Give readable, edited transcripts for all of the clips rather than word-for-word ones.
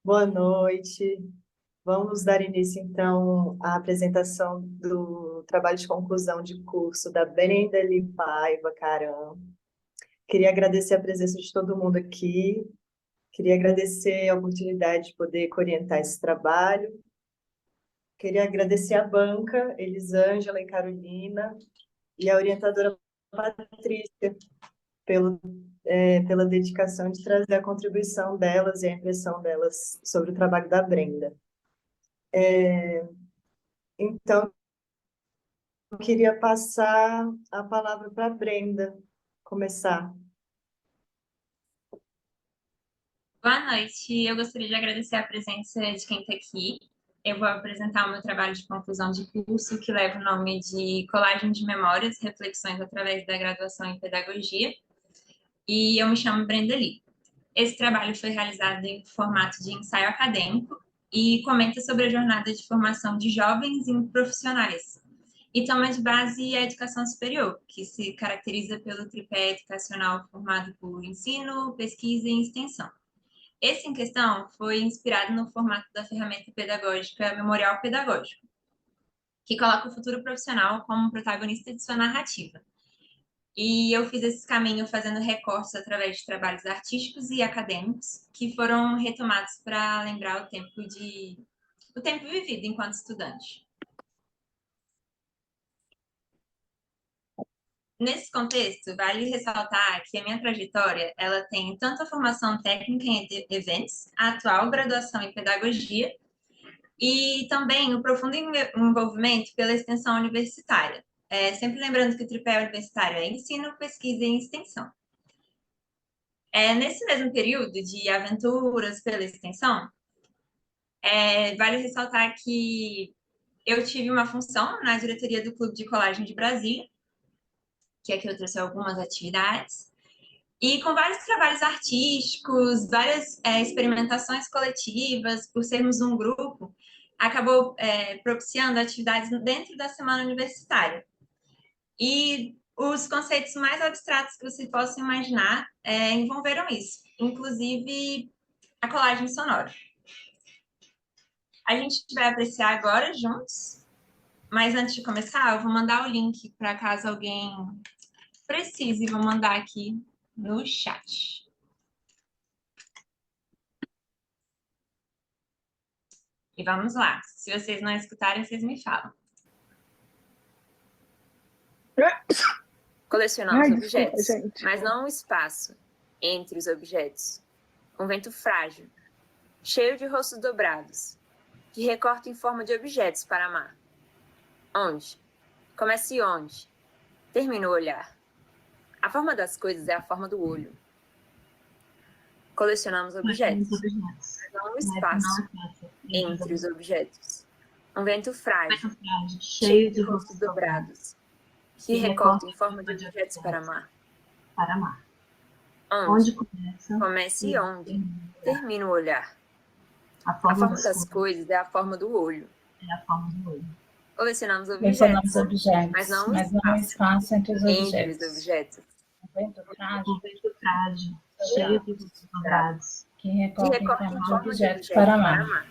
Boa noite. Vamos dar início, então, à apresentação do trabalho de conclusão de curso da Brenda Paiva Caram. Queria agradecer a presença de todo mundo aqui, queria agradecer a oportunidade de poder orientar esse trabalho, queria agradecer a banca, Elisângela e Carolina, e a orientadora Patrícia, pelo, pela dedicação de trazer a contribuição delas e a impressão delas sobre o trabalho da Brenda. Então, eu queria passar a palavra para a Brenda começar. Boa noite, eu gostaria de agradecer a presença de quem está aqui. Eu vou apresentar o meu trabalho de conclusão de curso, que leva o nome de Colagem de Memórias, Reflexões através da Graduação em Pedagogia, e eu me chamo Brenda Lee. Esse trabalho foi realizado em formato de ensaio acadêmico e comenta sobre a jornada de formação de jovens e profissionais, e toma de base a educação superior, que se caracteriza pelo tripé educacional formado por ensino, pesquisa e extensão. Esse em questão foi inspirado no formato da ferramenta pedagógica Memorial Pedagógico, que coloca o futuro profissional como protagonista de sua narrativa. E eu fiz esse caminho fazendo recortes através de trabalhos artísticos e acadêmicos que foram retomados para lembrar o tempo vivido enquanto estudante. Nesse contexto, vale ressaltar que a minha trajetória, ela tem tanto a formação técnica em eventos, a atual graduação em pedagogia e também o profundo envolvimento pela extensão universitária. Sempre lembrando que o tripé universitário é ensino, pesquisa e extensão. Nesse mesmo período de aventuras pela extensão, vale ressaltar que eu tive uma função na diretoria do Clube de Colagem de Brasília, que aqui eu trouxe algumas atividades, e com vários trabalhos artísticos, várias experimentações coletivas, por sermos um grupo, acabou propiciando atividades dentro da semana universitária. E os conceitos mais abstratos que você possa imaginar envolveram isso, inclusive a colagem sonora. A gente vai apreciar agora juntos, mas antes de começar, eu vou mandar o link para caso alguém precise, vou mandar aqui no chat. E vamos lá. Se vocês não escutarem, vocês me falam. Colecionamos objetos, mas não um espaço entre os objetos. Um vento frágil, cheio de rostos dobrados, que recorta em forma de objetos para amar. Onde? Comece onde? Termina o olhar. A forma das coisas é a forma do olho. Colecionamos objetos, mas não um espaço entre os objetos. Um vento frágil, cheio de rostos dobrados, que recorta em forma de objetos para amar. Onde? Comece onde? Termina o olhar. A forma das coisas é a forma do olho. Colecionamos objetos, mas não um espaço entre os objetos. Um vento frágil, cheio de rostos dobrados, que recorta em forma de objetos para amar.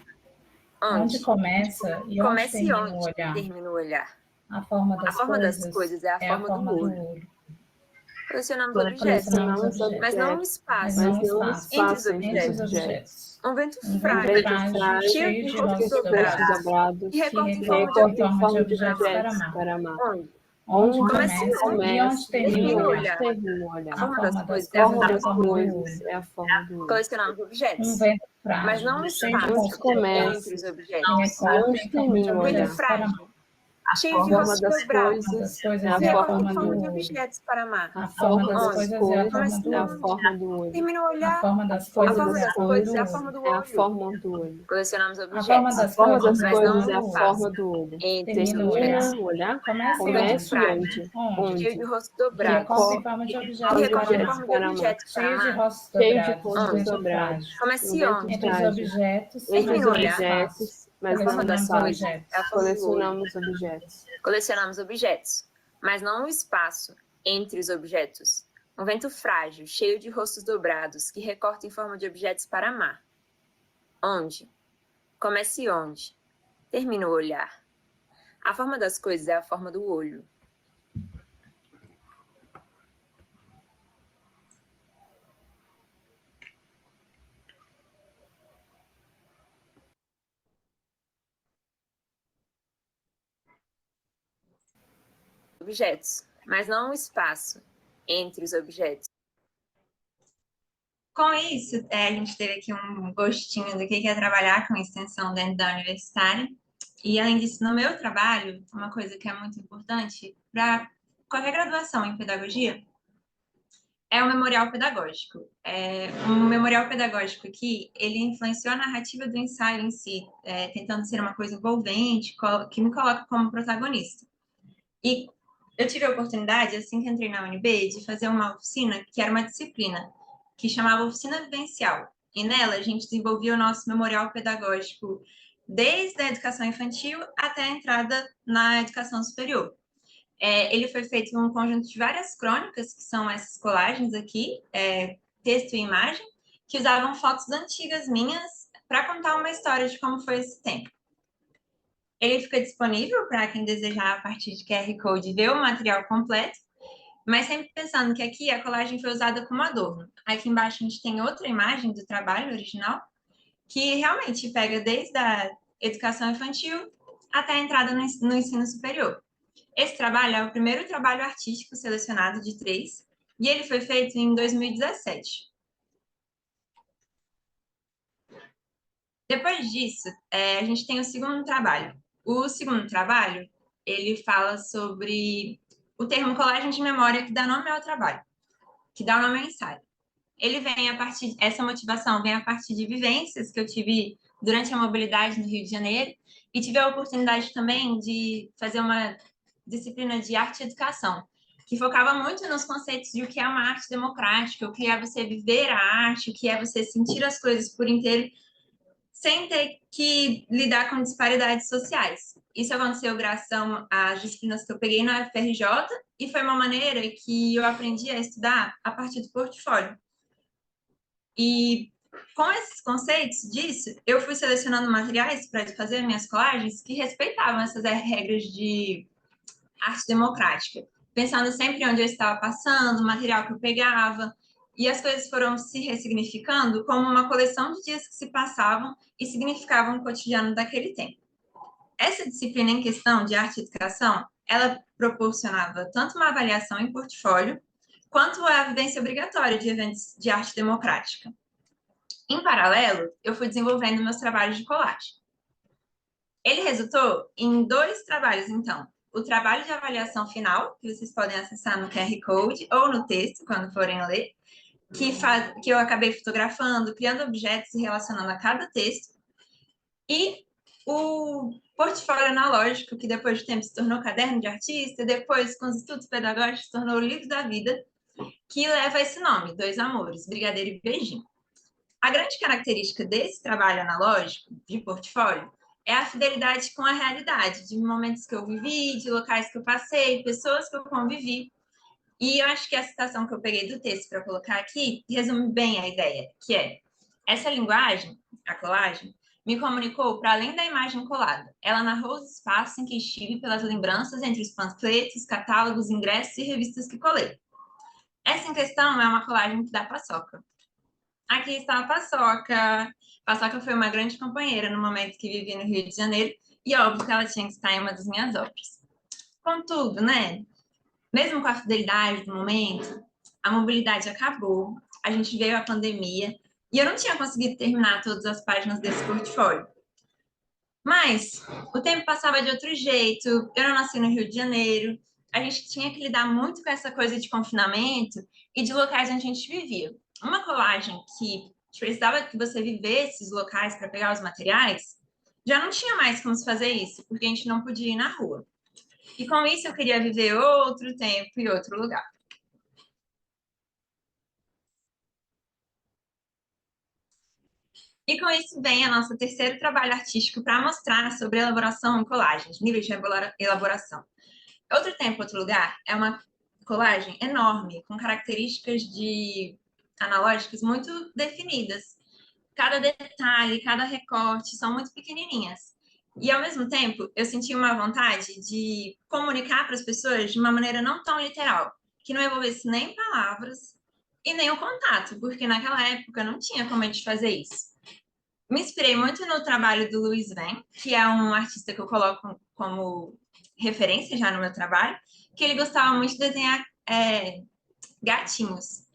Onde começa e onde termina o olhar. A forma das coisas é a forma do olho. Colecionamos objetos, mas não um espaço entre os objetos. Um vento frágil, cheio de rostos dobrados, que recorta em forma de objetos para amar. Onde começa e onde termina o olhar. A forma das coisas é a forma do olho. Colecionamos objetos, mas não um espaço entre os objetos. Onde termina o Um vento olhar. frágil, cheio de rostos dobrados, que recorta em forma de objetos para amar. A forma das coisas é a forma do olho. Termina o olhar. A forma das coisas é a forma do olho. Colecionamos A objetos, forma das coisas mas não é a um forma do olho. entre os Termina objetos. o olhar. Comece onde? Cheio de rostos dobrados, Recorta em forma de que objetos recorta em forma de objetos para Cheio de amar. rostos dobrados. Comece onde? Entre os objetos, Termina o olhar. mas A forma das não coisas objetos. é a forma do olho. objetos. Colecionamos objetos, mas não um espaço entre os objetos. Um vento frágil, cheio de rostos dobrados, que recorta em forma de objetos para amar. Onde? Comece onde? Termina o olhar. A forma das coisas é a forma do olho. Objetos, mas não o espaço entre os objetos. Com isso, a gente teve aqui um gostinho do que é trabalhar com extensão dentro da universitária. E, além disso, no meu trabalho, uma coisa que é muito importante para qualquer graduação em pedagogia é o memorial pedagógico. Um memorial pedagógico aqui, ele influenciou a narrativa do ensaio em si, tentando ser uma coisa envolvente, que me coloca como protagonista. E eu tive a oportunidade, assim que entrei na UNB, de fazer uma oficina que era uma disciplina, que chamava Oficina Vivencial. E nela a gente desenvolvia o nosso memorial pedagógico desde a educação infantil até a entrada na educação superior. Ele foi feito em um conjunto de várias crônicas, que são essas colagens aqui, texto e imagem, que usavam fotos antigas minhas para contar uma história de como foi esse tempo. Ele fica disponível para quem desejar, a partir de QR Code, ver o material completo, mas sempre pensando que aqui a colagem foi usada como adorno. Aqui embaixo a gente tem outra imagem do trabalho original, que realmente pega desde a educação infantil até a entrada no ensino superior. Esse trabalho é o primeiro trabalho artístico selecionado de 3, e ele foi feito em 2017. Depois disso, a gente tem o segundo trabalho. O segundo trabalho, ele fala sobre o termo colagem de memória, que dá nome ao trabalho, que dá nome ao ensaio. Essa motivação vem a partir de vivências que eu tive durante a mobilidade no Rio de Janeiro, e tive a oportunidade também de fazer uma disciplina de arte e educação, que focava muito nos conceitos de o que é uma arte democrática, o que é você viver a arte, o que é você sentir as coisas por inteiro, sem ter que lidar com disparidades sociais. Isso aconteceu graças às disciplinas que eu peguei na UFRJ, e foi uma maneira que eu aprendi a estudar a partir do portfólio. E com esses conceitos disso, eu fui selecionando materiais para fazer minhas colagens que respeitavam essas regras de arte democrática, pensando sempre onde eu estava passando, o material que eu pegava, e as coisas foram se ressignificando como uma coleção de dias que se passavam e significavam o cotidiano daquele tempo. Essa disciplina em questão de arte e educação, ela proporcionava tanto uma avaliação em portfólio, quanto a vivência obrigatória de eventos de arte democrática. Em paralelo, eu fui desenvolvendo meus trabalhos de colagem. Ele resultou em 2 trabalhos, então. O trabalho de avaliação final, que vocês podem acessar no QR Code ou no texto, quando forem ler, que eu acabei fotografando, criando objetos e relacionando a cada texto. E o portfólio analógico, que depois de tempo se tornou caderno de artista, depois, com os estudos pedagógicos, se tornou o livro da vida, que leva esse nome, 2 Amores, Brigadeiro e Beijinho. A grande característica desse trabalho analógico, de portfólio, é a fidelidade com a realidade, de momentos que eu vivi, de locais que eu passei, pessoas que eu convivi. E eu acho que a citação que eu peguei do texto para colocar aqui resume bem a ideia, que é: essa linguagem, a colagem, me comunicou para além da imagem colada. Ela narrou os espaços em que estive pelas lembranças entre os panfletos, catálogos, ingressos e revistas que colei. Essa em questão é uma colagem da Paçoca. Aqui está a Paçoca. Paçoca foi uma grande companheira no momento que vivi no Rio de Janeiro, e é óbvio que ela tinha que estar em uma das minhas obras. Contudo, né, mesmo com a fidelidade do momento, a mobilidade acabou, a gente veio a pandemia, e eu não tinha conseguido terminar todas as páginas desse portfólio. Mas o tempo passava de outro jeito, eu não nasci no Rio de Janeiro, a gente tinha que lidar muito com essa coisa de confinamento e de locais onde a gente vivia. Uma colagem que precisava que você vivesse os locais para pegar os materiais, já não tinha mais como se fazer isso, porque a gente não podia ir na rua. E com isso eu queria viver outro tempo e outro lugar. E com isso vem a nosso terceiro trabalho artístico para mostrar sobre elaboração em colagens, níveis de elaboração. Outro tempo, outro lugar é uma colagem enorme, com características analógicas muito definidas. cada detalhe, cada recorte são muito pequenininhas. E, ao mesmo tempo, eu senti uma vontade de comunicar para as pessoas de uma maneira não tão literal, que não envolvesse nem palavras e nem o contato, porque naquela época não tinha como a gente fazer isso. Me inspirei muito no trabalho do Louis Van, que é um artista que eu coloco como referência já no meu trabalho, que ele gostava muito de desenhar gatinhos.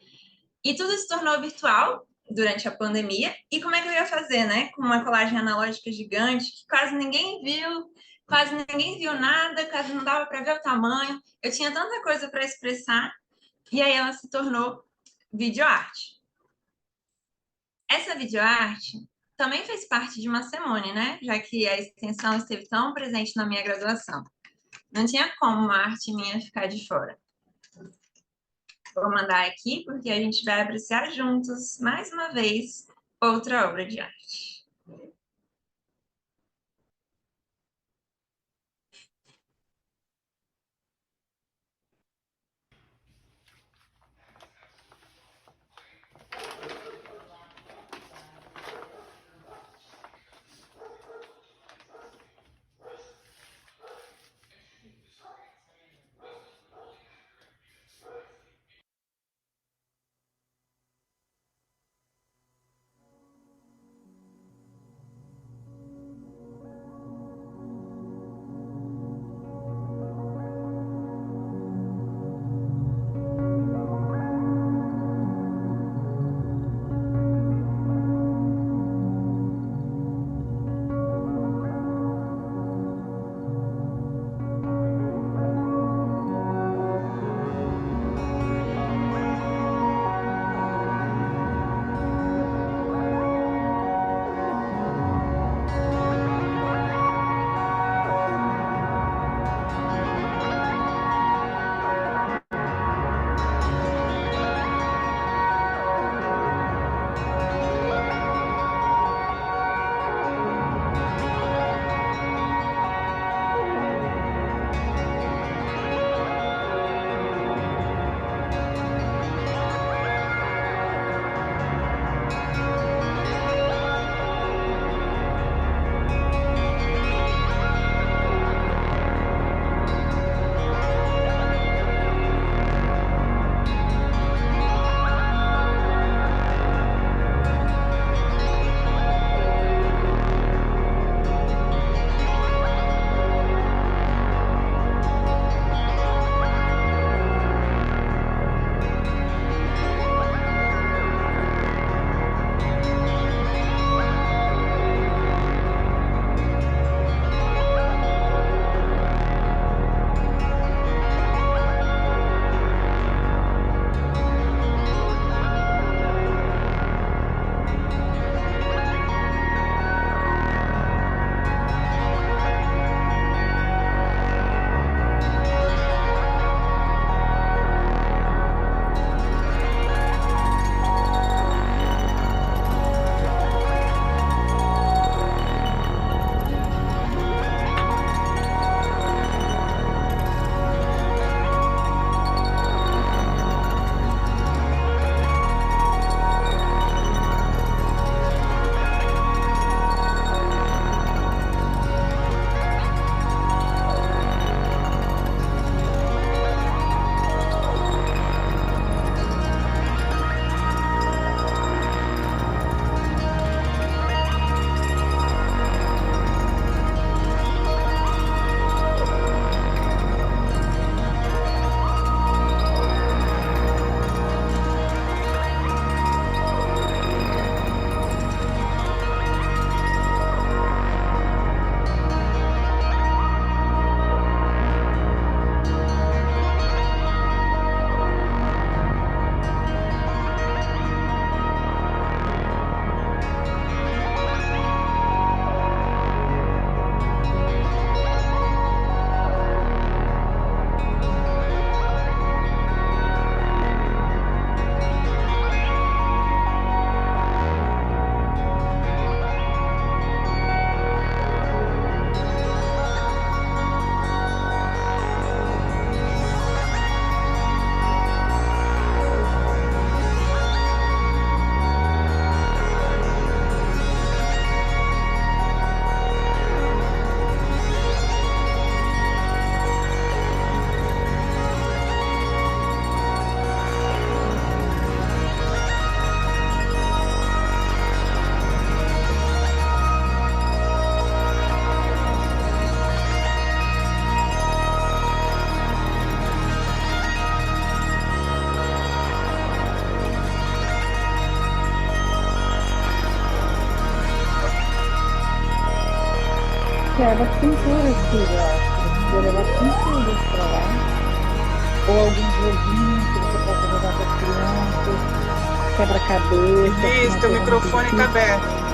E tudo se tornou virtual durante a pandemia. E como é que eu ia fazer, né? Com uma colagem analógica gigante, que quase ninguém viu nada, quase não dava para ver o tamanho. Eu tinha tanta coisa para expressar, e aí ela se tornou videoarte. Essa videoarte também fez parte de uma Semone, né? Já que a extensão esteve tão presente na minha graduação. Não tinha como uma arte minha ficar de fora. Vou mandar aqui porque a gente vai apreciar juntos, mais uma vez, outra obra de arte. leva pinturas, filho, eu acho. Você leva pinturas pra lá. Ou algum joguinho que você possa jogar com as crianças, quebra-cabeça. Isso, teu microfone está aberto.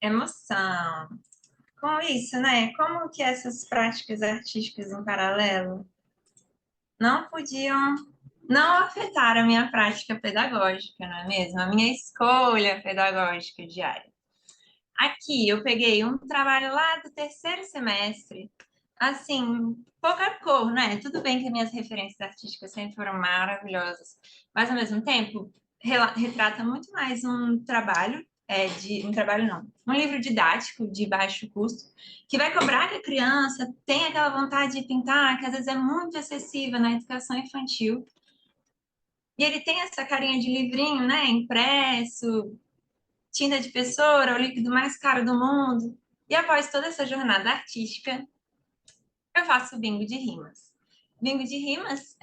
emoção. Com isso, né? Como que essas práticas artísticas em paralelo não podiam não afetar a minha prática pedagógica, não é mesmo? A minha escolha pedagógica diária. Aqui eu peguei um trabalho lá do terceiro semestre, assim, pouca cor, né? Tudo bem que minhas referências artísticas sempre foram maravilhosas, mas ao mesmo tempo retrata muito mais um trabalho, um trabalho não, um livro didático de baixo custo, que vai cobrar que a criança tenha aquela vontade de pintar, que às vezes é muito excessiva na educação infantil. E ele tem essa carinha de livrinho, né? Impresso, tinta de pessoa, o líquido mais caro do mundo. E após toda essa jornada artística, eu faço bingo de rimas. Bingo de rimas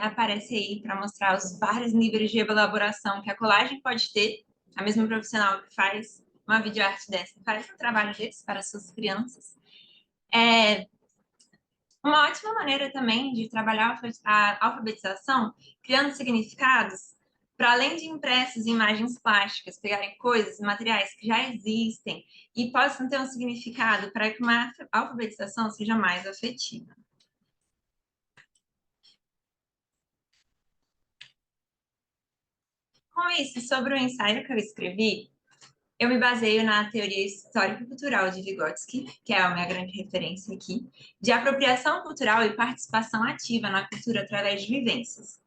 aparece aí para mostrar os vários níveis de elaboração que a colagem pode ter. A mesma profissional que faz uma videoarte dessa faz um trabalho desse para suas crianças. É uma ótima maneira também de trabalhar a alfabetização, criando significados para além de impressos em imagens plásticas, pegarem coisas, materiais que já existem e possam ter um significado para que uma alfabetização seja mais afetiva. Com isso, sobre o ensaio que eu escrevi, eu me baseio na teoria histórico-cultural de Vygotsky, que é a minha grande referência aqui, de apropriação cultural e participação ativa na cultura através de vivências.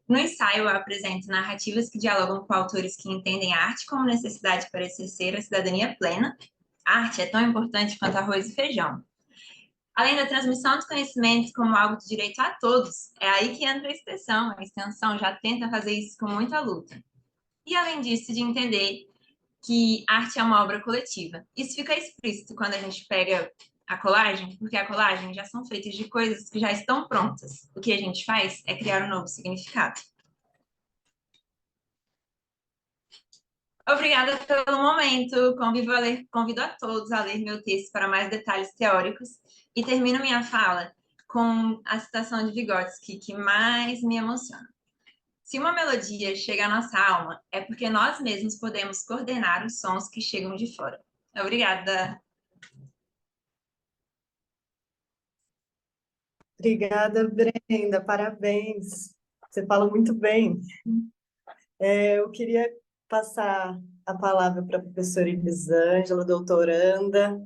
No ensaio, eu apresento narrativas que dialogam com autores que entendem a arte como necessidade para exercer a cidadania plena. A arte é tão importante quanto arroz e feijão. Além da transmissão dos conhecimentos como algo de direito a todos, é aí que entra a extensão. A extensão já tenta fazer isso com muita luta. E além disso, de entender que arte é uma obra coletiva. Isso fica explícito quando a gente pega a colagem, porque a colagem já são feitas de coisas que já estão prontas. O que a gente faz é criar um novo significado. Obrigada pelo momento. Convido a todos a ler meu texto para mais detalhes teóricos e termino minha fala com a citação de Vygotsky que mais me emociona. Se uma melodia chega à nossa alma, é porque nós mesmos podemos coordenar os sons que chegam de fora. Obrigada. Obrigada, Brenda, parabéns. Você fala muito bem. Eu queria passar a palavra para a professora Elisângela, doutoranda,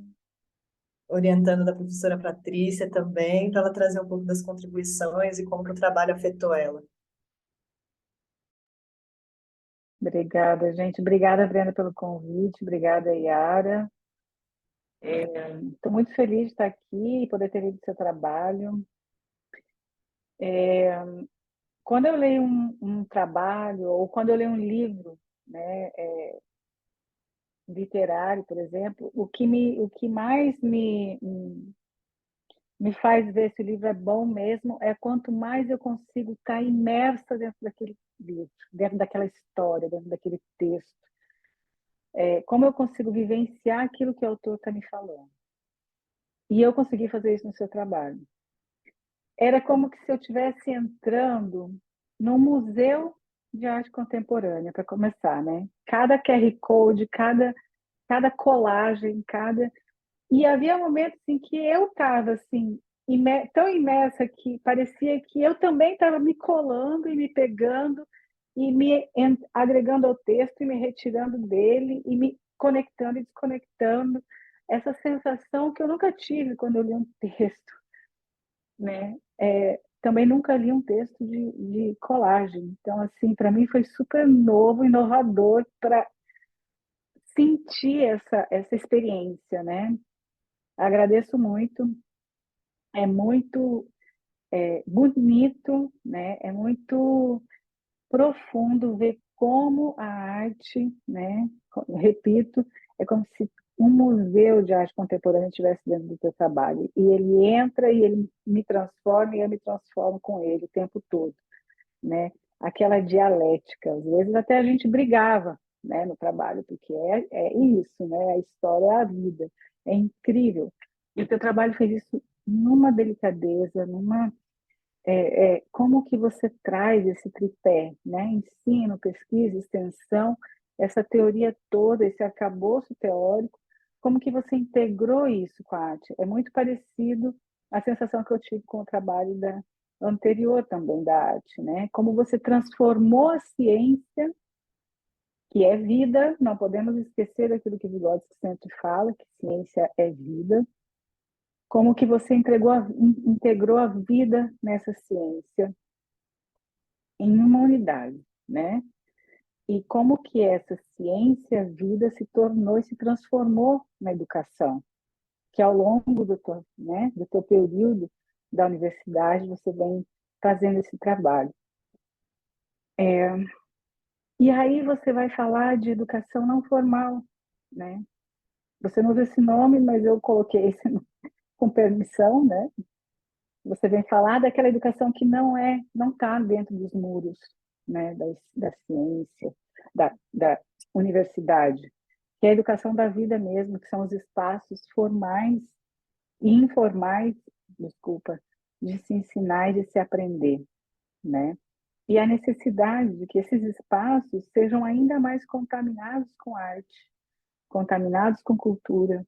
orientando da professora Patrícia também, para ela trazer um pouco das contribuições e como que o trabalho afetou ela. Obrigada, gente. Obrigada, Brenda, pelo convite. Obrigada, Yara. Estou muito feliz de estar aqui e poder ter lido seu trabalho. Quando eu leio um trabalho, ou quando eu leio um livro, né, literário, por exemplo, o que mais me faz ver se o livro é bom mesmo é quanto mais eu consigo estar imersa dentro daquele livro, dentro daquela história, dentro daquele texto. Como eu consigo vivenciar aquilo que o autor está me falando. E eu consegui fazer isso no seu trabalho. Era como que se eu estivesse entrando num museu de arte contemporânea, para começar, né? Cada QR Code, cada colagem, E havia momentos em que eu estava assim, tão imersa que parecia que eu também estava me colando e me pegando e me agregando ao texto e me retirando dele e me conectando e desconectando. Essa sensação que eu nunca tive quando eu li um texto, né? Também nunca li um texto de colagem. Então, assim, para mim foi super novo, inovador para sentir essa experiência, né? Agradeço muito. É muito bonito, né? É muito profundo ver como a arte, né? Repito, é como se um museu de arte contemporânea estivesse dentro do seu trabalho. E ele entra e ele me transforma e eu me transformo com ele o tempo todo, né? Aquela dialética. Às vezes até a gente brigava, né, no trabalho, porque é isso, né? A história é a vida. É incrível. E o teu trabalho fez isso numa delicadeza, como que você traz esse tripé, né? Ensino, pesquisa, extensão, essa teoria toda, esse arcabouço teórico, como que você integrou isso com a arte? É muito parecido a sensação que eu tive com o trabalho anterior também da arte, né? Como você transformou a ciência, que é vida, não podemos esquecer daquilo que Vygotsky sempre fala, que ciência é vida, como que você integrou a vida nessa ciência em uma unidade, né? E como que essa ciência, vida, se tornou e se transformou na educação, que ao longo do teu período da universidade você vem fazendo esse trabalho. E aí você vai falar de educação não formal, né? Você não usa esse nome, mas eu coloquei esse com permissão, né? Você vem falar daquela educação que não está dentro dos muros, né? Da ciência, da universidade, que é a educação da vida mesmo, que são os espaços formais e informais, desculpa, de se ensinar e de se aprender, né? E a necessidade de que esses espaços sejam ainda mais contaminados com arte, contaminados com cultura,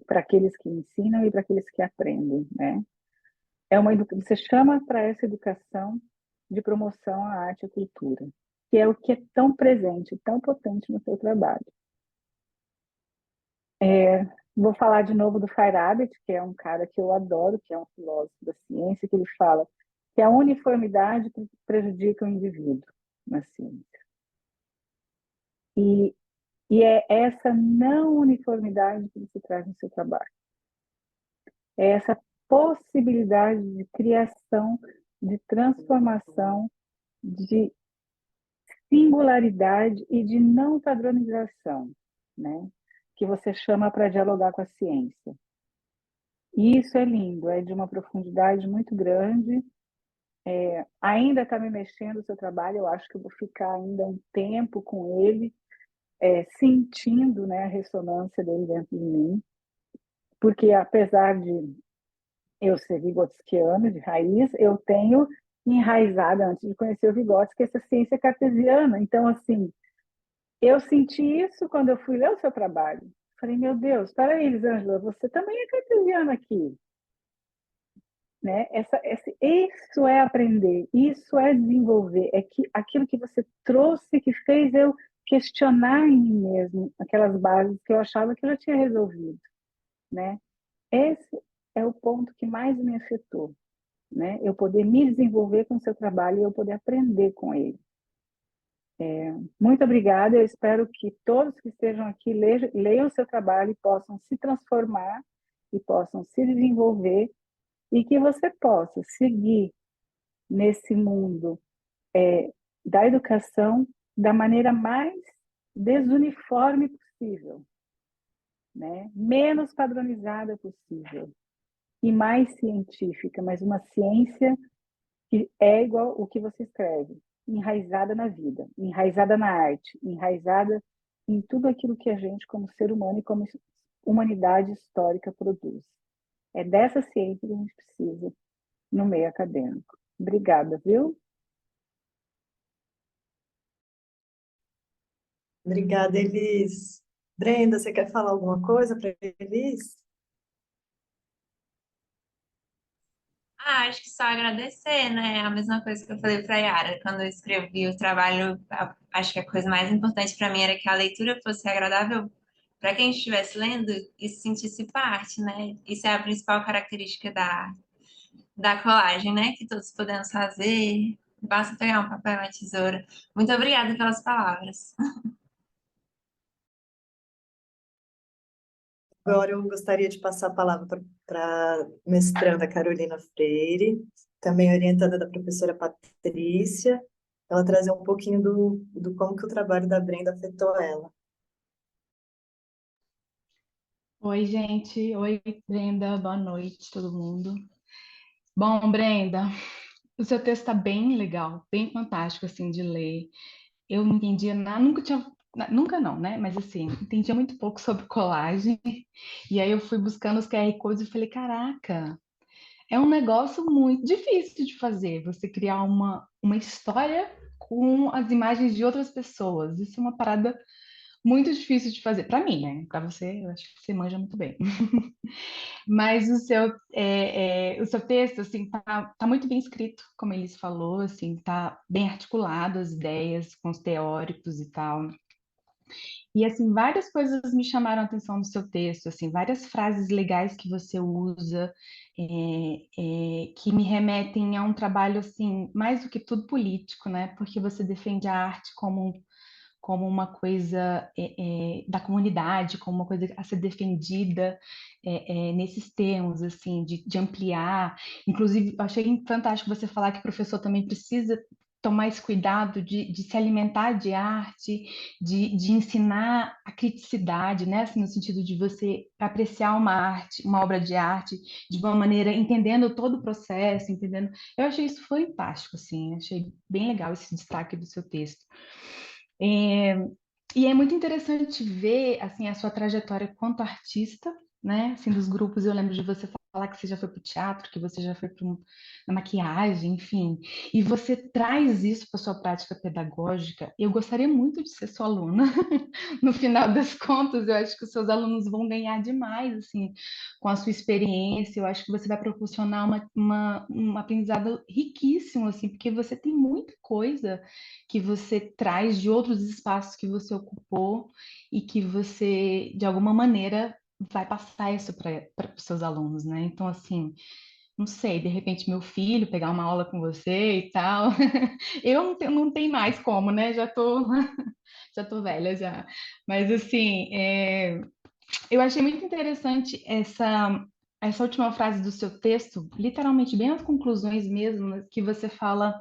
para aqueles que ensinam e para aqueles que aprendem, né? Você chama para essa educação de promoção à arte e à cultura, que é o que é tão presente, tão potente no seu trabalho. Vou falar de novo do Feyerabend, que é um cara que eu adoro, que é um filósofo da ciência, que ele fala que a uniformidade prejudica o indivíduo na ciência. E é essa não uniformidade que você traz no seu trabalho. É essa possibilidade de criação, de transformação, de singularidade e de não padronização, né? Que você chama para dialogar com a ciência. E isso é lindo, é de uma profundidade muito grande. Ainda está me mexendo o seu trabalho, eu acho que eu vou ficar ainda um tempo com ele, sentindo, né, a ressonância dele dentro de mim, porque apesar de eu ser vigotskiana de raiz, eu tenho enraizada, antes de conhecer o Vygotsky, essa ciência cartesiana. Então, assim, eu senti isso quando eu fui ler o seu trabalho. Falei, meu Deus, para aí, Elisângela, você também é cartesiana aqui. Né? Isso é aprender, isso é desenvolver, é que aquilo que você trouxe que fez eu questionar em mim mesmo aquelas bases que eu achava que eu já tinha resolvido, né? Esse é o ponto que mais me afetou, né? Eu poder me desenvolver com o seu trabalho e eu poder aprender com ele. Muito obrigada, eu espero que todos que estejam aqui leiam o seu trabalho e possam se transformar e possam se desenvolver e que você possa seguir nesse mundo da educação da maneira mais desuniforme possível, né? Menos padronizada possível e mais científica, mas uma ciência que é igual o que você escreve, enraizada na vida, enraizada na arte, enraizada em tudo aquilo que a gente, como ser humano e como humanidade histórica, produz. É dessa ciência que a gente precisa no meio acadêmico. Obrigada, viu? Obrigada, Elis. Brenda, você quer falar alguma coisa para Elis? Acho que só agradecer, né? A mesma coisa que eu falei para a Yara quando eu escrevi o trabalho. Acho que a coisa mais importante para mim era que a leitura fosse agradável para quem estivesse lendo e se sentisse parte, né? Isso é a principal característica da colagem, né? Que todos podemos fazer. Basta pegar um papel e uma tesoura. Muito obrigada pelas palavras. Agora eu gostaria de passar a palavra para a mestranda Carolina Freire, também orientada da professora Patrícia, ela trazer um pouquinho do como que o trabalho da Brenda afetou ela. Oi, gente. Oi, Brenda. Boa noite, todo mundo. Bom, Brenda, o seu texto está bem legal, bem fantástico, assim, de ler. Eu não entendia nada, nunca tinha, nunca não, né? Mas, assim, entendia muito pouco sobre colagem. E aí eu fui buscando os QR Codes e falei, caraca, é um negócio muito difícil de fazer, você criar uma história com as imagens de outras pessoas. Isso é uma parada muito difícil de fazer. Para mim, né? Para você, eu acho que você manja muito bem. Mas o seu texto, assim, tá muito bem escrito, como eles falou, assim, tá bem articulado as ideias com os teóricos e tal. E, assim, várias coisas me chamaram a atenção no seu texto, assim, várias frases legais que você usa, que me remetem a um trabalho, assim, mais do que tudo político, né? Porque você defende a arte como uma coisa da comunidade, como uma coisa a ser defendida nesses termos, assim, de ampliar. Inclusive, eu achei fantástico você falar que o professor também precisa tomar esse cuidado de se alimentar de arte, de ensinar a criticidade, né? Assim, no sentido de você apreciar uma arte, uma obra de arte, de uma maneira, entendendo todo o processo, entendendo. Eu achei isso fantástico, assim, achei bem legal esse destaque do seu texto. É, e é muito interessante ver assim a sua trajetória quanto artista, né? Assim, dos grupos, eu lembro de você falar que você já foi para o teatro, que você já foi para na maquiagem, enfim. E você traz isso para sua prática pedagógica. Eu gostaria muito de ser sua aluna. No final das contas, eu acho que os seus alunos vão ganhar demais, assim, com a sua experiência. Eu acho que você vai proporcionar um aprendizado riquíssimo, assim, porque você tem muita coisa que você traz de outros espaços que você ocupou e que você, de alguma maneira, vai passar isso para os seus alunos, né? Então, assim, não sei, de repente meu filho pegar uma aula com você e tal. Eu não tenho mais como, né? Já tô velha já. Mas, assim, eu achei muito interessante essa última frase do seu texto, literalmente bem as conclusões mesmo, que você fala.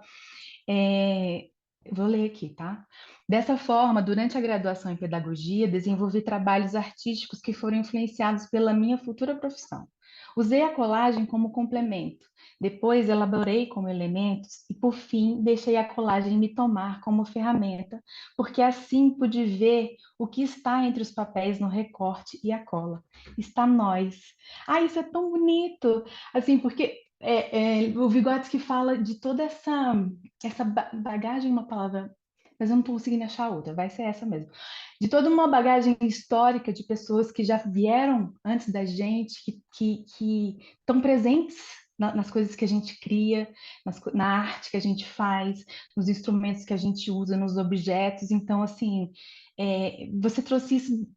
É, eu vou ler aqui, tá? Dessa forma, durante a graduação em pedagogia, desenvolvi trabalhos artísticos que foram influenciados pela minha futura profissão. Usei a colagem como complemento, depois elaborei como elementos e, por fim, deixei a colagem me tomar como ferramenta, porque assim pude ver o que está entre os papéis no recorte e a cola. Está nós. Ah, isso é tão bonito! Assim, porque o Vygotsky fala de toda essa bagagem, uma palavra, mas eu não estou conseguindo achar outra, vai ser essa mesmo. De toda uma bagagem histórica de pessoas que já vieram antes da gente, que estão presentes nas coisas que a gente cria, na arte que a gente faz, nos instrumentos que a gente usa, nos objetos. Então, assim, você trouxe isso.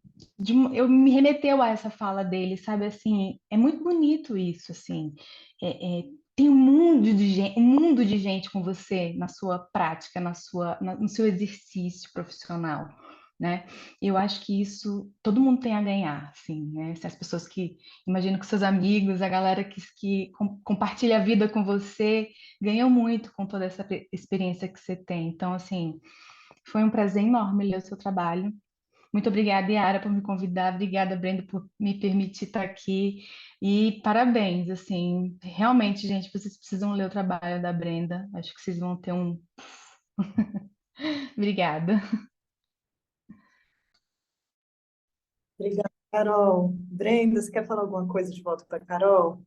Eu me remeteu a essa fala dele, sabe? Assim, é muito bonito isso, assim. Tem um mundo de gente com você na sua prática, no seu exercício profissional, né? Eu acho que isso todo mundo tem a ganhar, assim, né? Se as pessoas que, imagino que seus amigos, a galera que compartilha a vida com você, ganham muito com toda essa experiência que você tem. Então, assim, foi um prazer enorme ler o seu trabalho. Muito obrigada, Yara, por me convidar. Obrigada, Brenda, por me permitir estar aqui. E parabéns, assim, realmente, gente, vocês precisam ler o trabalho da Brenda. Acho que vocês vão ter um. Obrigada. Obrigada, Carol. Brenda, você quer falar alguma coisa de volta para Carol?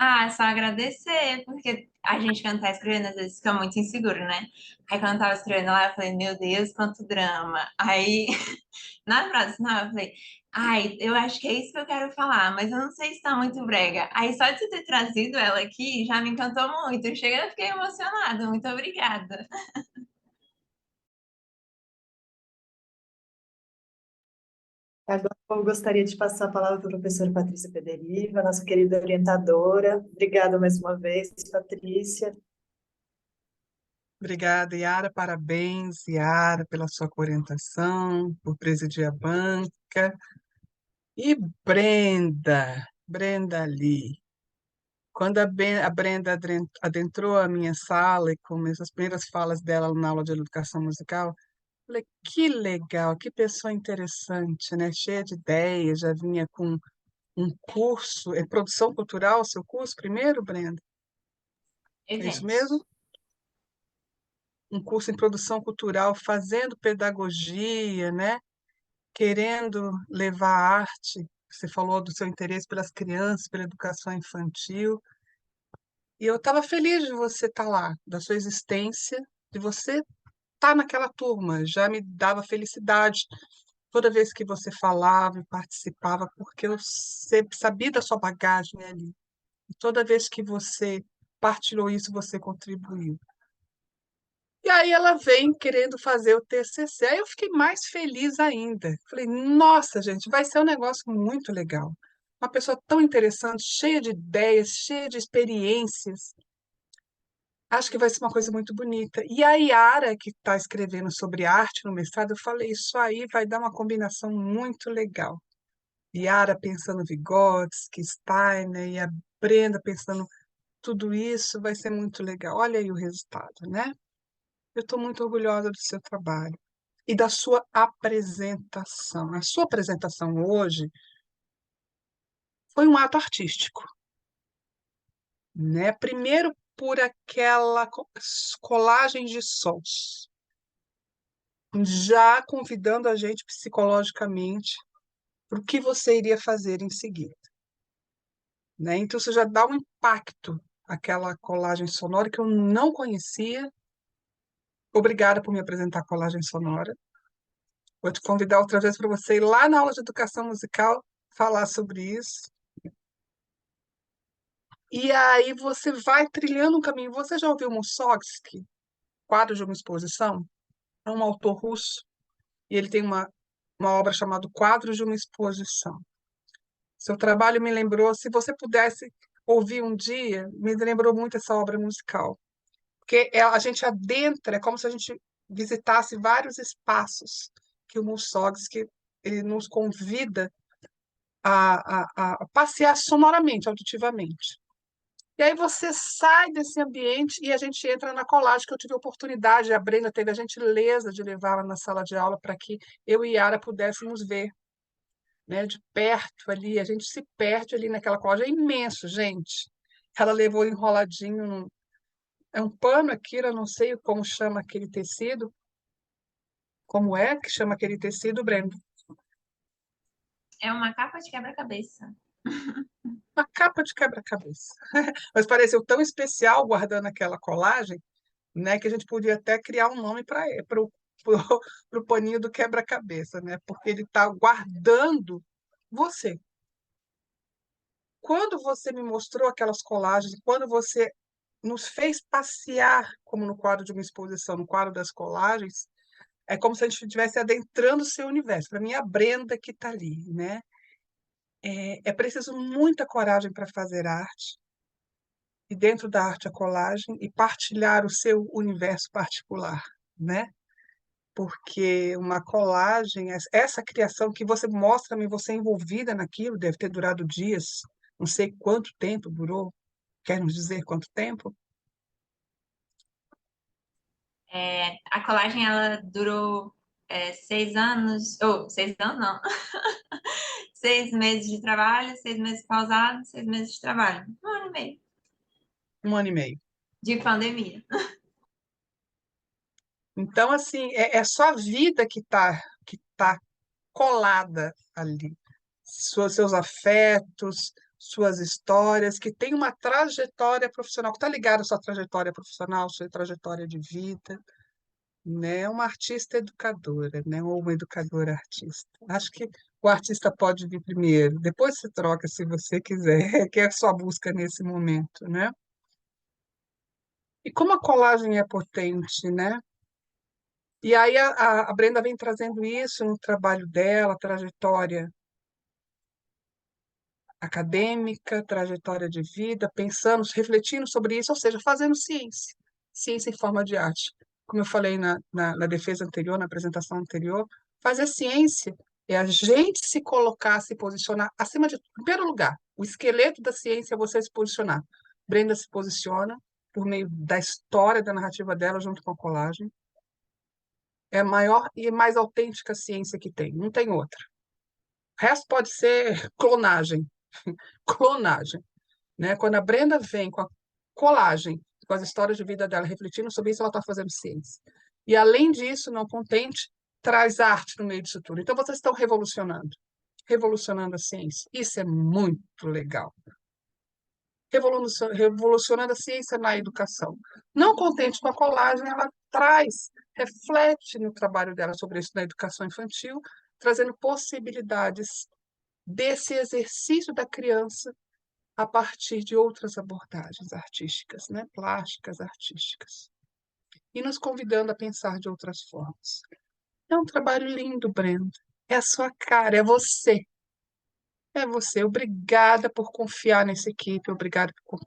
Ah, é só agradecer, porque a gente, quando tá escrevendo, às vezes fica muito inseguro, né? Aí, quando eu tava escrevendo lá, eu falei, meu Deus, quanto drama. Aí, na próxima, eu falei, ai, eu acho que é isso que eu quero falar, mas eu não sei se tá muito brega. Aí, só de você ter trazido ela aqui, já me encantou muito. Chega, eu fiquei emocionada. Muito obrigada. Agora eu gostaria de passar a palavra para a professora Patrícia Pederiva, nossa querida orientadora. Obrigada mais uma vez, Patrícia. Obrigada, Yara. Parabéns, Yara, pela sua orientação, por presidir a banca. E Brenda Lee. Quando a Brenda adentrou a minha sala e começou as primeiras falas dela na aula de educação musical, falei, que legal, que pessoa interessante, né? Cheia de ideias, já vinha com um curso, é produção cultural, seu curso primeiro, Brenda? É isso Eventos. mesmo? Um curso em produção cultural, fazendo pedagogia, né? Querendo levar a arte. Você falou do seu interesse pelas crianças, pela educação infantil. E eu estava feliz de você estar lá, da sua existência, de você estar naquela turma, já me dava felicidade toda vez que você falava e participava, porque eu sempre sabia da sua bagagem ali. E toda vez que você partilhou isso, você contribuiu. E aí ela vem querendo fazer o TCC, aí eu fiquei mais feliz ainda. Falei, nossa, gente, vai ser um negócio muito legal. Uma pessoa tão interessante, cheia de ideias, cheia de experiências. Acho que vai ser uma coisa muito bonita. E a Yara, que está escrevendo sobre arte no mestrado, eu falei, isso aí vai dar uma combinação muito legal. Yara pensando Vygotsky, Steiner, e a Brenda pensando tudo isso, vai ser muito legal. Olha aí o resultado, né? Eu estou muito orgulhosa do seu trabalho e da sua apresentação. A sua apresentação hoje foi um ato artístico, né? Primeiro por aquela colagem de sons, já convidando a gente psicologicamente para o que você iria fazer em seguida, né? Então você já dá um impacto àquela colagem sonora que eu não conhecia. Obrigada por me apresentar a colagem sonora. Vou te convidar outra vez para você ir lá na aula de educação musical falar sobre isso. E aí você vai trilhando um caminho. Você já ouviu Mussorgsky, Quadro de uma Exposição? É um autor russo e ele tem uma obra chamada Quadro de uma Exposição. Seu trabalho me lembrou, se você pudesse ouvir um dia, me lembrou muito essa obra musical. Porque a gente adentra, é como se a gente visitasse vários espaços que o Mussorgsky ele nos convida a passear sonoramente, auditivamente. E aí você sai desse ambiente e a gente entra na colagem, que eu tive a oportunidade, a Brenda teve a gentileza de levá-la na sala de aula para que eu e Yara pudéssemos ver, né, de perto ali, a gente se perde ali naquela colagem, é imenso, gente. Ela levou enroladinho, é um pano aqui, eu não sei como chama aquele tecido, como é que chama aquele tecido, Brenda? É uma capa de quebra-cabeça. Uma capa de quebra-cabeça. Mas pareceu tão especial guardando aquela colagem, né, que a gente podia até criar um nome para o paninho do quebra-cabeça, né? Porque ele está guardando você. Quando você me mostrou aquelas colagens, quando você nos fez passear, como no quadro de uma exposição, no quadro das colagens, é como se a gente estivesse adentrando o seu universo. Para mim, é a Brenda que está ali, né? É preciso muita coragem para fazer arte, e dentro da arte a colagem, e partilhar o seu universo particular, né? Porque uma colagem, essa criação que você mostra-me, você envolvida naquilo, deve ter durado dias, não sei quanto tempo durou, quer nos dizer quanto tempo? A colagem, ela durou 6 anos, ou 6 anos não, 6 meses de trabalho, 6 meses pausado, 6 meses de trabalho. 1 ano e meio 1 ano e meio. de pandemia. Então, assim, é só a vida que tá colada ali. Seus afetos, suas histórias, que tem uma trajetória profissional, que está ligada à sua trajetória profissional, sua trajetória de vida, né? Uma artista educadora, né? Ou uma educadora artista. Acho que o artista pode vir primeiro, depois se troca se você quiser, que é a sua busca nesse momento, né? E como a colagem é potente, né? E aí a Brenda vem trazendo isso no trabalho dela, trajetória acadêmica, trajetória de vida, pensando, refletindo sobre isso, ou seja, fazendo ciência, ciência em forma de arte. Como eu falei na defesa anterior, na apresentação anterior, fazer ciência é a gente se colocar, se posicionar acima de, em primeiro lugar, o esqueleto da ciência é você se posicionar. Brenda se posiciona por meio da história, da narrativa dela, junto com a colagem. É a maior e mais autêntica ciência que tem, não tem outra. O resto pode ser clonagem, clonagem, né? Quando a Brenda vem com a colagem, com as histórias de vida dela, refletindo sobre isso, ela está fazendo ciência. E, além disso, não contente, traz arte no meio disso tudo. Então, vocês estão revolucionando a ciência. Isso é muito legal. Revolucionando a ciência na educação. Não contente com a colagem, ela traz reflete no trabalho dela sobre isso na educação infantil, trazendo possibilidades desse exercício da criança a partir de outras abordagens artísticas, né? Plásticas, artísticas, e nos convidando a pensar de outras formas. É um trabalho lindo, Brenda. É a sua cara, é você. É você. Obrigada por confiar nessa equipe, obrigada por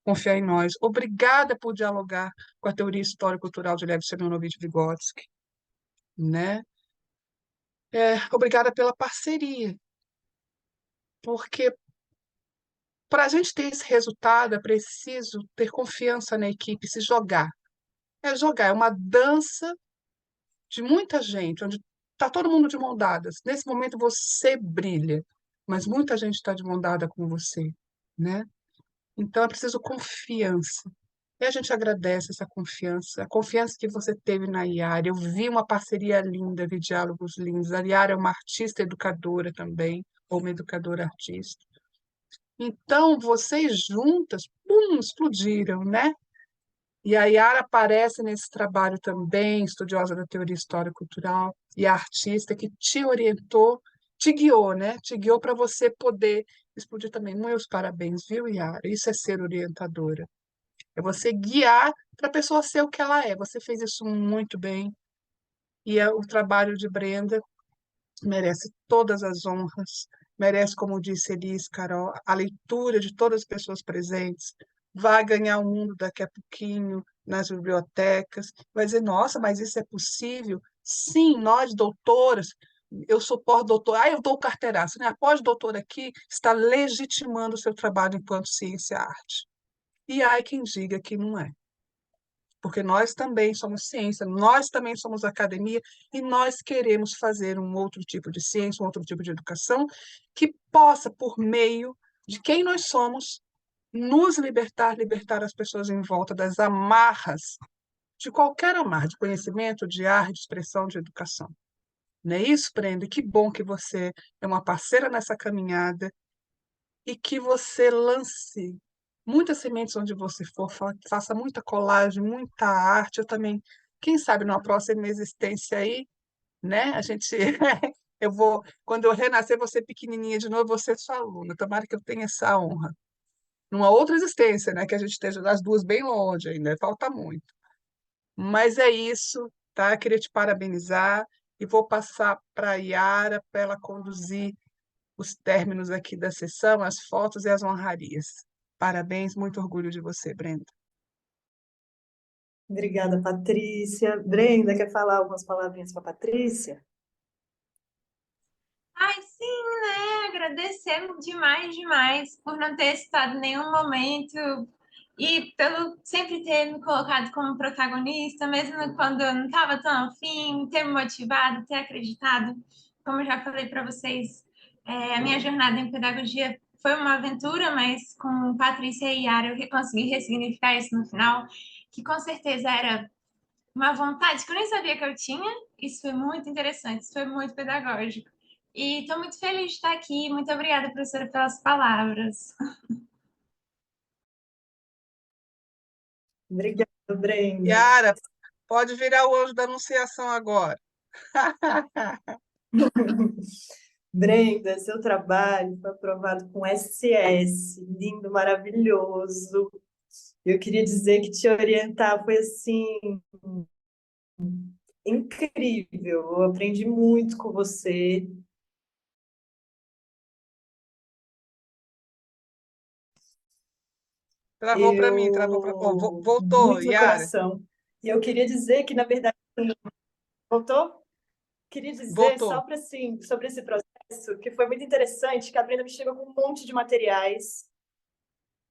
confiar em nós, obrigada por dialogar com a teoria histórico-cultural de Lev Semyonovich Vygotsky, né? Obrigada pela parceria, porque para a gente ter esse resultado é preciso ter confiança na equipe, se jogar. É jogar, é uma dança de muita gente, onde está todo mundo de mão dadas. Nesse momento você brilha, mas muita gente está de mão dada com você, né? Então é preciso confiança. E a gente agradece essa confiança, a confiança que você teve na Iara. Eu vi uma parceria linda, vi diálogos lindos. A Iara é uma artista educadora também, ou uma educadora artista. Então, vocês juntas, pum, explodiram, né? E a Yara aparece nesse trabalho também, estudiosa da teoria histórico-cultural, e a artista que te orientou, te guiou, né? Te guiou para você poder explodir também. Meus parabéns, viu, Yara? Isso é ser orientadora. É você guiar para a pessoa ser o que ela é. Você fez isso muito bem. E o trabalho de Brenda merece todas as honras, merece, como disse Elis, Carol, a leitura de todas as pessoas presentes, vai ganhar o mundo daqui a pouquinho nas bibliotecas, vai dizer, nossa, mas isso é possível? Sim, nós, doutoras, eu sou pós-doutora, eu dou carteiraço, né? A pós-doutora aqui está legitimando o seu trabalho enquanto ciência e arte. E há quem diga que não é, porque nós também somos ciência, nós também somos academia e nós queremos fazer um outro tipo de ciência, um outro tipo de educação que possa, por meio de quem nós somos, nos libertar, libertar as pessoas em volta das amarras, de qualquer amarra, de conhecimento, de arte, de expressão, de educação. Não é isso, Brenda? Que bom que você é uma parceira nessa caminhada e que você lance muitas sementes onde você for, faça muita colagem, muita arte. Eu também, quem sabe, numa próxima existência aí, né? A gente, eu vou, quando eu renascer, vou ser pequenininha de novo, vou ser sua aluna. Tomara que eu tenha essa honra. Numa outra existência, né? Que a gente esteja das duas bem longe ainda, falta muito. Mas é isso, tá? Queria te parabenizar e vou passar para a Yara para ela conduzir os términos aqui da sessão, as fotos e as honrarias. Parabéns, muito orgulho de você, Brenda. Obrigada, Patrícia. Brenda, quer falar algumas palavrinhas para Patrícia? Ai, sim, né? Agradecer demais, demais por não ter estado em nenhum momento e pelo sempre ter me colocado como protagonista, mesmo quando eu não estava tão afim, ter me motivado, ter acreditado. Como eu já falei para vocês, a minha jornada em pedagogia foi uma aventura, mas com Patrícia e Yara eu consegui ressignificar isso no final, que com certeza era uma vontade que eu nem sabia que eu tinha. Isso foi muito interessante, isso foi muito pedagógico. E estou muito feliz de estar aqui. Muito obrigada, professora, pelas palavras. Obrigada, Brenda. Yara, pode virar o anjo da anunciação agora. Brenda, seu trabalho foi aprovado com SS, lindo, maravilhoso. Eu queria dizer que te orientar foi assim incrível. Eu aprendi muito com você. Travou para mim, travou para. Voltou, Muito no Yara. coração. E eu queria dizer que, na verdade, voltou? Queria dizer só Voltou. para assim, sobre esse processo, que foi muito interessante, que a Brenda me chegou com um monte de materiais.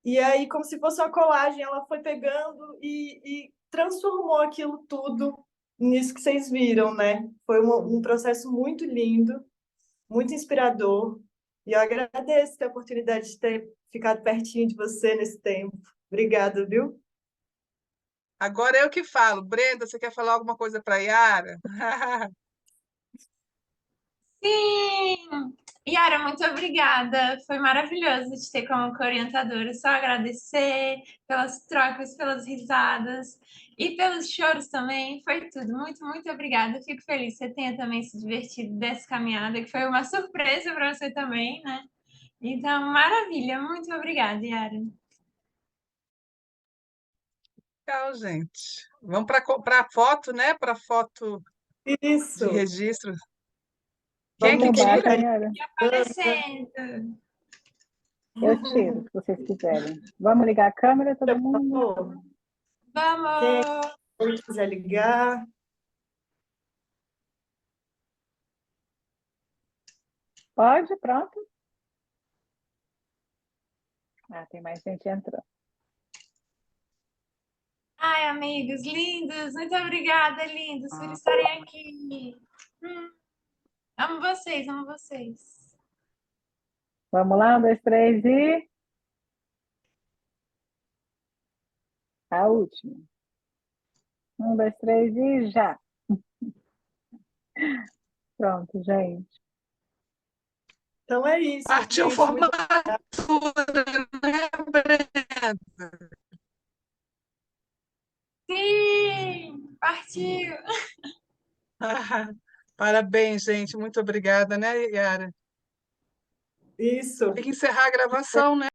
E aí, como se fosse uma colagem, ela foi pegando e transformou aquilo tudo nisso que vocês viram, né? Foi um processo muito lindo, muito inspirador. E eu agradeço ter a oportunidade de ter ficado pertinho de você nesse tempo. Obrigada, viu? Agora eu que falo. Brenda, você quer falar alguma coisa para Yara? Sim! Yara, muito obrigada. Foi maravilhoso te ter como orientadora. Só agradecer pelas trocas, pelas risadas e pelos choros também. Foi tudo. Muito, muito obrigada. Fico feliz que você tenha também se divertido dessa caminhada, que foi uma surpresa para você também, né? Então, maravilha. Muito obrigada, Yara. Legal, gente. Vamos para a foto, né? Para a foto de Isso. registro. Quem é Vamos que Não basta, tira? hein, olha? Aparecendo. Eu tiro, se vocês quiserem. Vamos ligar a câmera, todo mundo? Vamos! Quem quiser ligar. Pode, pronto. Ah, tem mais gente entrando. Ai, amigos, lindos, muito obrigada, lindos, por estarem aqui. Amo vocês, amo vocês. Vamos lá, 1, 2, 3 e... A última. 1, 2, 3 e já. Pronto, gente. Então é isso, Partiu gente. Muito formatura, né, Brenda? Sim, partiu. Parabéns, gente. Muito obrigada, né, Yara? isso. Tem que encerrar a gravação, né?